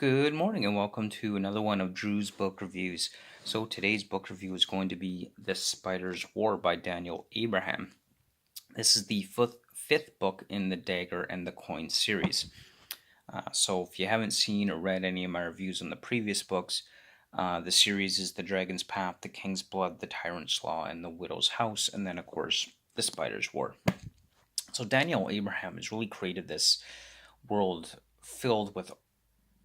Good morning and welcome to another one of Drew's book reviews. So today's book review is going to be The Spider's War by Daniel Abraham. This is the fifth book in the Dagger and the Coin series. So if you haven't seen or read any of my reviews on the previous books, the series is The Dragon's Path, The King's Blood, The Tyrant's Law, and The Widow's House, and then of course The Spider's War. So Daniel Abraham has really created this world filled with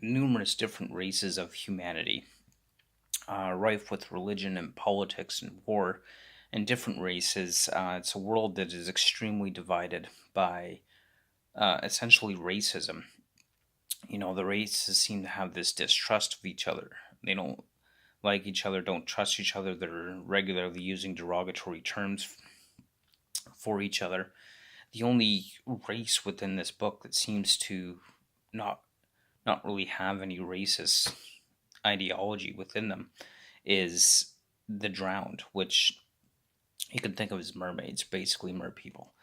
numerous different races of humanity, rife with religion and politics and war and different races. It's a world that is extremely divided by essentially racism. You know, the races seem to have this distrust of each other. They don't like each other, don't trust each other. They're regularly using derogatory terms for each other. The only race within this book that seems to not not really have any racist ideology within them is the drowned, which you can think of as mermaids, basically merpeople.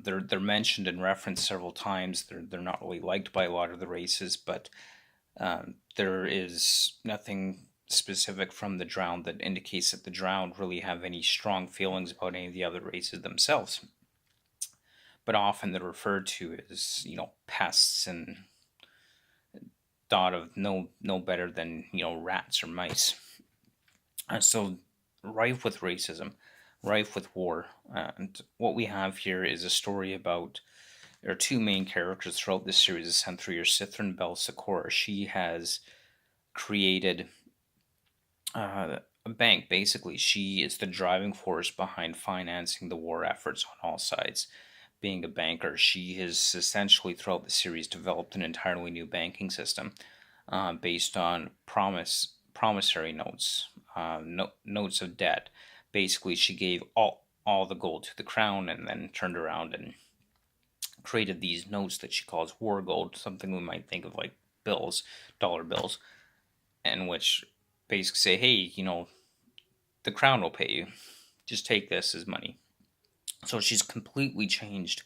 They're mentioned and referenced several times. They're not really liked by a lot of the races, but there is nothing specific from the drowned that indicates that the drowned really have any strong feelings about any of the other races themselves. But often they're referred to as pests and thought of no better than rats or mice. So rife with racism, rife with war. And what we have here is a story about there are two main characters throughout this series of Century, Cithrin Bell Secor. She has created a bank, basically. She is the driving force behind financing the war efforts on all sides. Being a banker, she has essentially throughout the series developed an entirely new banking system based on promissory notes, notes of debt. Basically, she gave all the gold to the crown and then turned around and created these notes that she calls war gold, something we might think of like bills, dollar bills, and which basically say, hey, the crown will pay you. Just take this as money. So she's completely changed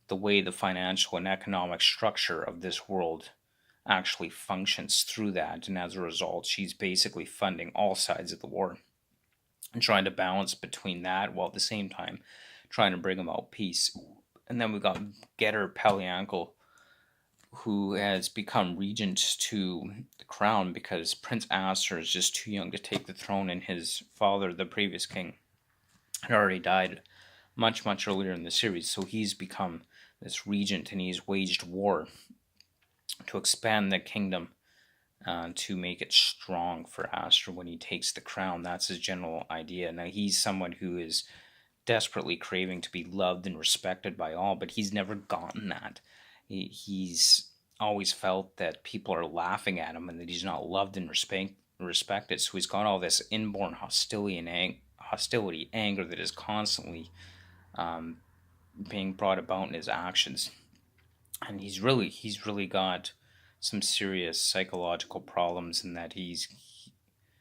the way the financial and economic structure of this world actually functions through that. And as a result, she's basically funding all sides of the war and trying to balance between that while at the same time trying to bring about peace. And then we've got Getter Paliankle, who has become regent to the crown because Prince Aster is just too young to take the throne, and his father, the previous king, had already died much earlier in the series. So he's become this regent, and he's waged war to expand the kingdom, to make it strong for Aster when he takes the crown. That's his general idea. Now he's someone who is desperately craving to be loved and respected by all, but he's never gotten that. He's always felt that people are laughing at him and that he's not loved and respected. So he's got all this inborn hostility and anger that is constantly being brought about in his actions. And he's really got some serious psychological problems in that he's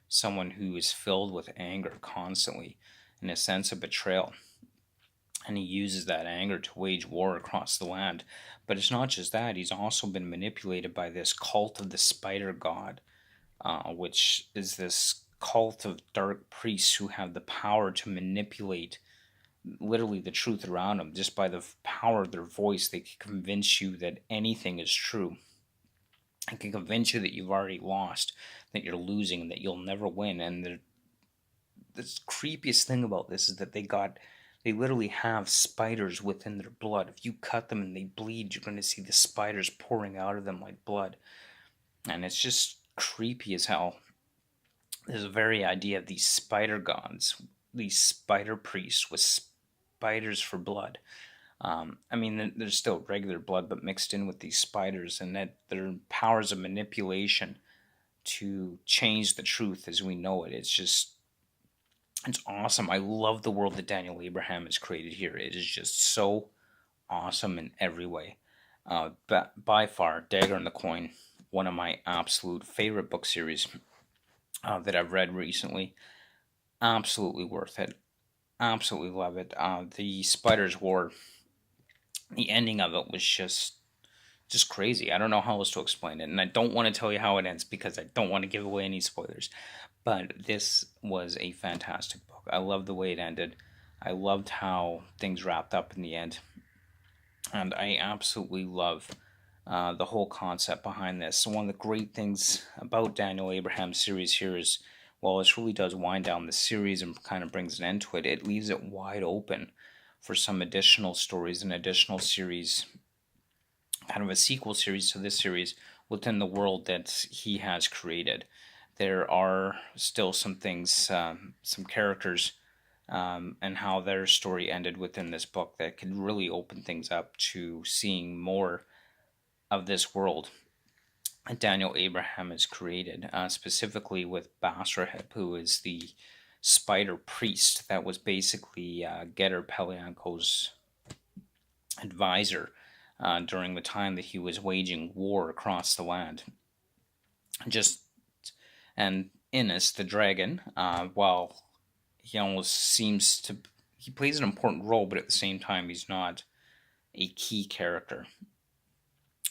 someone who is filled with anger constantly and a sense of betrayal. And he uses that anger to wage war across the land. But it's not just that, he's also been manipulated by this cult of the spider god, which is this cult of dark priests who have the power to manipulate literally the truth around them. Just by the power of their voice, they can convince you that anything is true. It can convince you that you've already lost, that you're losing, that you'll never win. And the creepiest thing about this is that they literally have spiders within their blood. If you cut them and they bleed, you're going to see the spiders pouring out of them like blood. And it's just creepy as hell. There's a very idea of these spider gods, these spider priests with spiders for blood. I mean, there's still regular blood, but mixed in with these spiders, and that their powers of manipulation to change the truth as we know it. It's awesome. I love the world that Daniel Abraham has created here. It is just so awesome in every way. But by far, Dagger and the Coin, one of my absolute favorite book series that I've read recently. Absolutely worth it. Absolutely love it. The Spider's War, the ending of it was just just crazy. I don't know how else to explain it, and I don't want to tell you how it ends because I don't want to give away any spoilers. But this was a fantastic book. I loved the way it ended. I loved how things wrapped up in the end, and I absolutely love the whole concept behind this. So one of the great things about Daniel Abraham's series here is, while this really does wind down the series and kind of brings an end to it, it leaves it wide open for some additional stories and additional series, kind of a sequel series to this series within the world that he has created. There are still some things, some characters, and how their story ended within this book that could really open things up to seeing more of this world that Daniel Abraham has created, specifically with Basrahib, who is the spider priest that was basically Getter Pelianko's advisor during the time that he was waging war across the land. And Innes, the dragon, while he almost seems to, he plays an important role, but at the same time he's not a key character.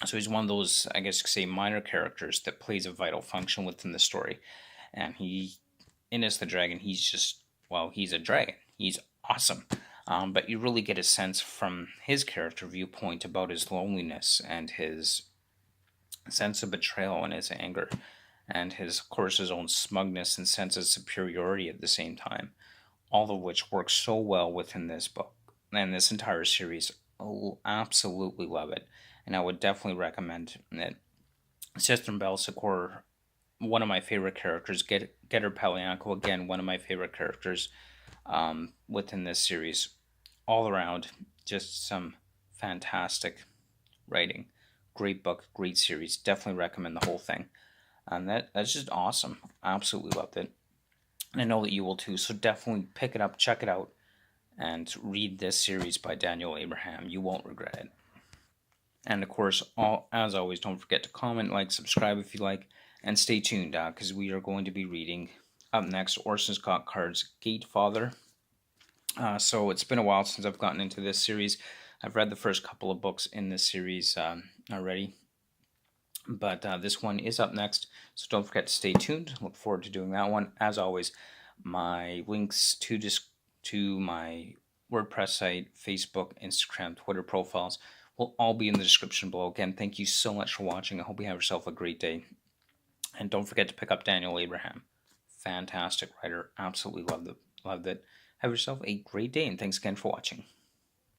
So he's one of those, I guess you could say, minor characters that plays a vital function within the story. And Innes the dragon, he's just, well, he's a dragon. He's awesome. But you really get a sense from his character viewpoint about his loneliness and his sense of betrayal and his anger, and of course, his own smugness and sense of superiority at the same time. All of which works so well within this book and this entire series. I'll absolutely love it, and I would definitely recommend it. Sistrum Belsicore, one of my favorite characters. Getter Pelianko, again, one of my favorite characters within this series. All around, just some fantastic writing. Great book, great series. Definitely recommend the whole thing. And that's just awesome. Absolutely loved it. And I know that you will too, so definitely pick it up, check it out, and read this series by Daniel Abraham. You won't regret it. And of course, as always, don't forget to comment, like, subscribe if you like, and stay tuned, because we are going to be reading up next Orson Scott Card's Gatefather. So it's been a while since I've gotten into this series. I've read the first couple of books in this series already, but this one is up next, so don't forget to stay tuned. Look forward to doing that one. As always, my links to my WordPress site, Facebook, Instagram, Twitter profiles will all be in the description below. Again, thank you so much for watching. I hope you have yourself a great day. And don't forget to pick up Daniel Abraham. Fantastic writer. Absolutely loved it. Have yourself a great day, and thanks again for watching.